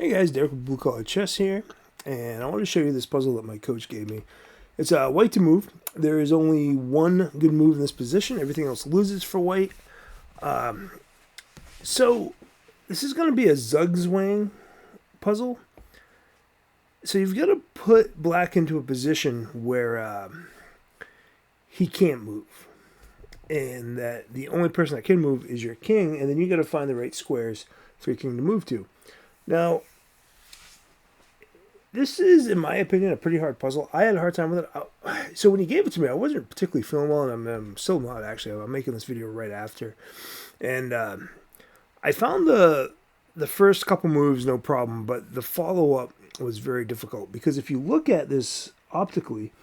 Hey guys, Derek with Blue Collar Chess here, and I want to show you this puzzle that my coach gave me. It's white to move. There is only one good move in this position. Everything else loses for white. So this is going to be a Zugzwang puzzle. So you've got to put black into a position where he can't move, and that the only person that can move is your king, and then you got to find the right squares for your king to move to. Now, this is, in my opinion, a pretty hard puzzle. I had a hard time with it. So when he gave it to me, I wasn't particularly feeling well, and I'm still not, actually. I'm making this video right after. And I found the first couple moves no problem, but the follow-up was very difficult. Because if you look at this optically,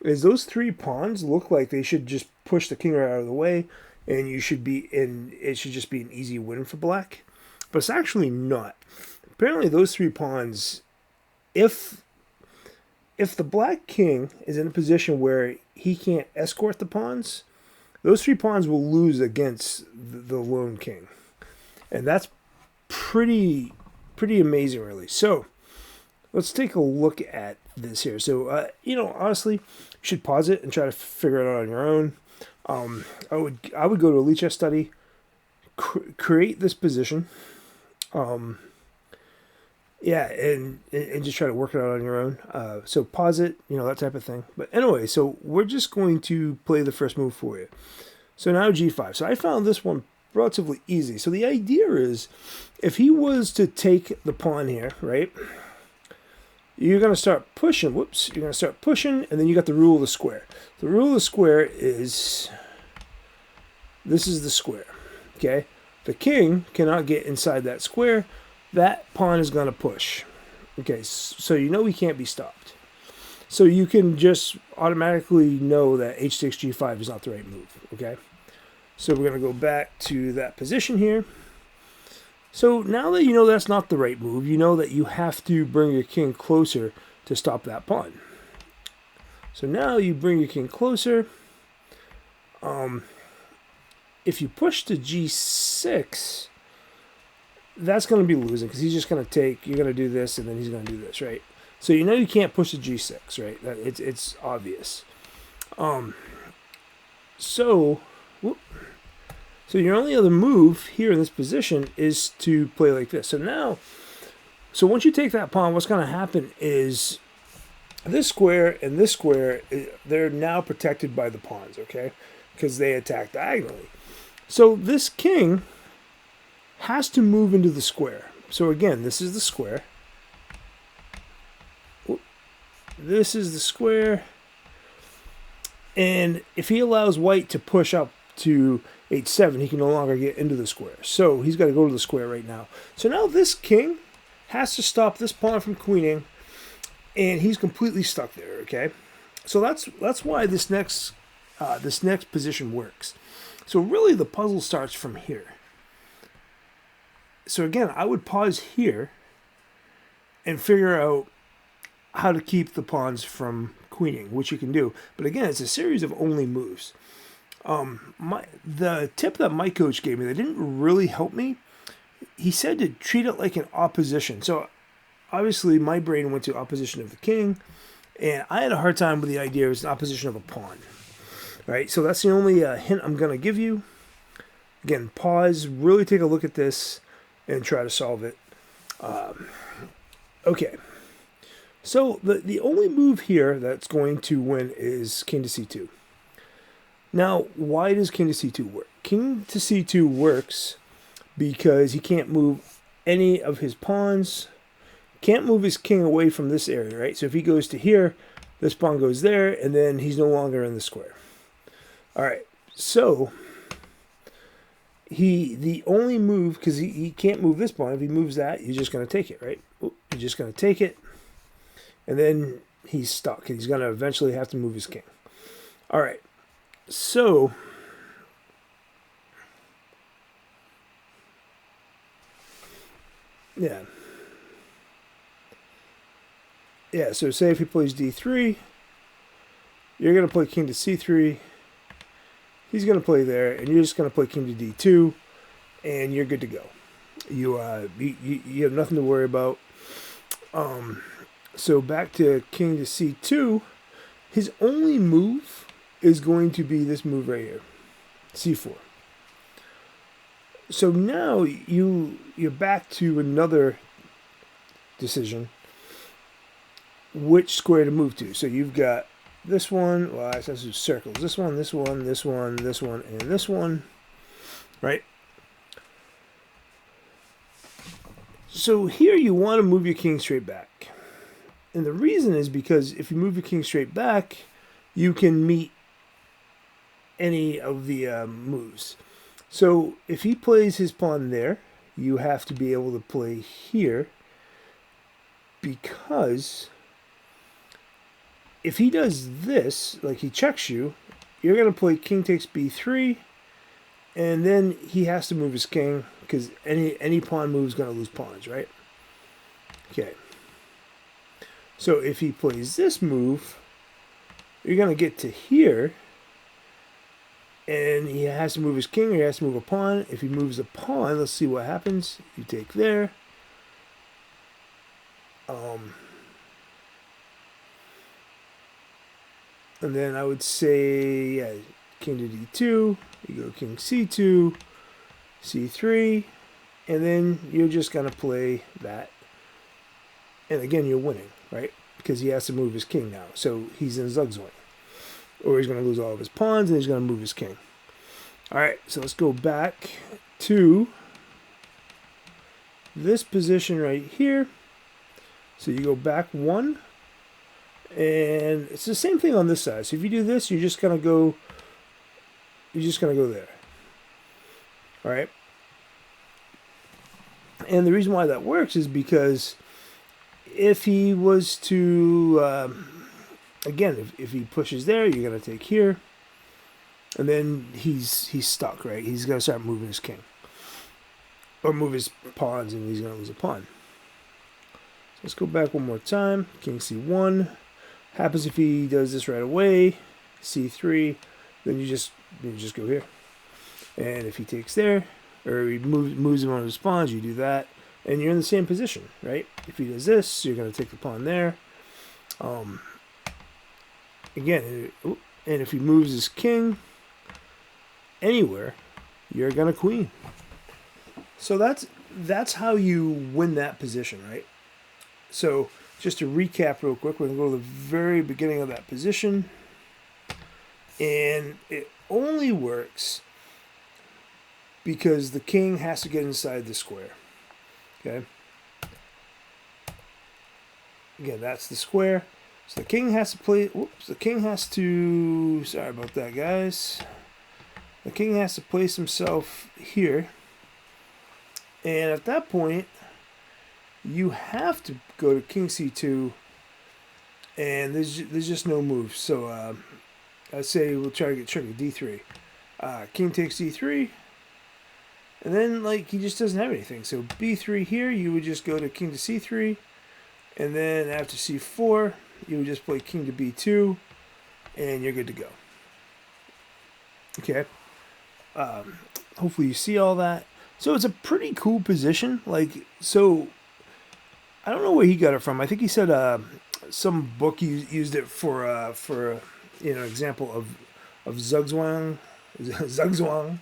is those three pawns look like they should just push the king right out of the way, and it should just be an easy win for black. But it's actually not. Apparently those three pawns, if the black king is in a position where he can't escort the pawns, those three pawns will lose against the lone king. And that's pretty amazing, really. So let's take a look at this here. So, honestly, you should pause it and try to figure it out on your own. I would go to a Elite Chess Study, create this position. And just try to work it out on your own. So pause it, that type of thing. But anyway, so we're just going to play the first move for you. So now G5. So I found this one relatively easy. So the idea is, if he was to take the pawn here, right, you're going to start pushing. Whoops. You're going to start pushing, and then you got the rule of the square. The rule of the square is, this is the square, okay? The king cannot get inside that square. That pawn is going to push. Okay, so he can't be stopped. So you can just automatically know that h6, g5 is not the right move. Okay, so we're going to go back to that position here. So now that you know that's not the right move, you know that you have to bring your king closer to stop that pawn. So now you bring your king closer. If you push to g6, that's going to be losing, because he's just going to take, you're going to do this, and then he's going to do this, right? So you can't push to g6, right? It's obvious. So your only other move here in this position is to play like this. So once you take that pawn, what's going to happen is this square and this square, they're now protected by the pawns, okay? Because they attack diagonally. So this king has to move into the square. So again, this is the square. This is the square. And if he allows white to push up to h7, he can no longer get into the square. So he's got to go to the square right now. So now this king has to stop this pawn from queening, and he's completely stuck there, okay? So that's why this next position works. So really the puzzle starts from here. So again, I would pause here and figure out how to keep the pawns from queening, which you can do. But again, it's a series of only moves. The tip that my coach gave me that didn't really help me, he said to treat it like an opposition. So obviously my brain went to opposition of the king, and I had a hard time with the idea it was an opposition of a pawn. Right? So that's the only hint I'm going to give you. Again, pause, really take a look at this, and try to solve it. Okay. So the only move here that's going to win is king to c2. Now, why does king to c2 work? King to c2 works because he can't move any of his pawns. Can't move his king away from this area, right? So if he goes to here, this pawn goes there, and then he's no longer in the square. All right, so the only move, because he can't move this pawn. If he moves that, he's just going to take it, right? You're just going to take it, and then he's stuck. He's going to eventually have to move his king. All right, so yeah. So say if he plays d3, you're going to play king to c3. He's going to play there, and you're just going to play king to d2, and you're good to go. You have nothing to worry about. So back to king to c2. His only move is going to be this move right here, c4. So now you're back to another decision, which square to move to. So you've got this one. Well, I said circles. This one, this one, this one, this one, and this one, right? So here you want to move your king straight back. And the reason is because if you move your king straight back, you can meet any of the moves. So if he plays his pawn there, you have to be able to play here, because if he does this, like he checks you, you're going to play king takes b3, and then he has to move his king, because any pawn move is going to lose pawns, right? Okay. So if he plays this move, you're going to get to here, and he has to move his king, or he has to move a pawn. If he moves a pawn, let's see what happens. You take there. And then I would say, yeah, king to d2. You go king c2, c3, and then you're just going to play that. And again, you're winning, right? Because he has to move his king now. So he's in Zugzwang. Or he's going to lose all of his pawns, and he's going to move his king. All right, so let's go back to this position right here. So you go back one, and it's the same thing on this side. So if you do this, you're just going to go there. All right? And the reason why that works is because if he was to, again, if he pushes there, you're going to take here. And then he's stuck, right? He's going to start moving his king. Or move his pawns, and he's going to lose a pawn. So let's go back one more time. King c1. Happens if he does this right away. c3. Then you just go here. And if he takes there, or he moves him on his pawns, you do that. And you're in the same position, right? If he does this, you're going to take the pawn there. Again, and if he moves his king anywhere, you're going to queen. So that's how you win that position, right? So just to recap real quick, we're going to go to the very beginning of that position. And it only works because the king has to get inside the square. Okay? Again, that's the square. So the king has to play... Whoops. The king has to... Sorry about that, guys. The king has to place himself here. And at that point, you have to go to king c2. And there's just no move. So I'd say we'll try to get tricky. d3. King takes d3. And then, like, he just doesn't have anything. So b3 here, you would just go to king to c3. And then after c4, you would just play king to b2. And you're good to go. Okay. Hopefully you see all that. So it's a pretty cool position. Like, so I don't know where he got it from. I think he said some book used it for example of Zugzwang. Zugzwang.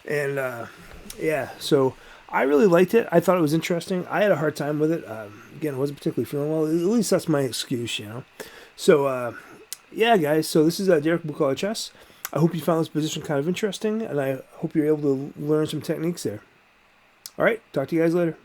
And yeah, so I really liked it. I thought it was interesting. I had a hard time with it. Again, I wasn't particularly feeling well. At least that's my excuse, you know. So yeah, guys. So this is Derek Blue Collar Chess. I hope you found this position kind of interesting, and I hope you're able to learn some techniques there. All right, talk to you guys later.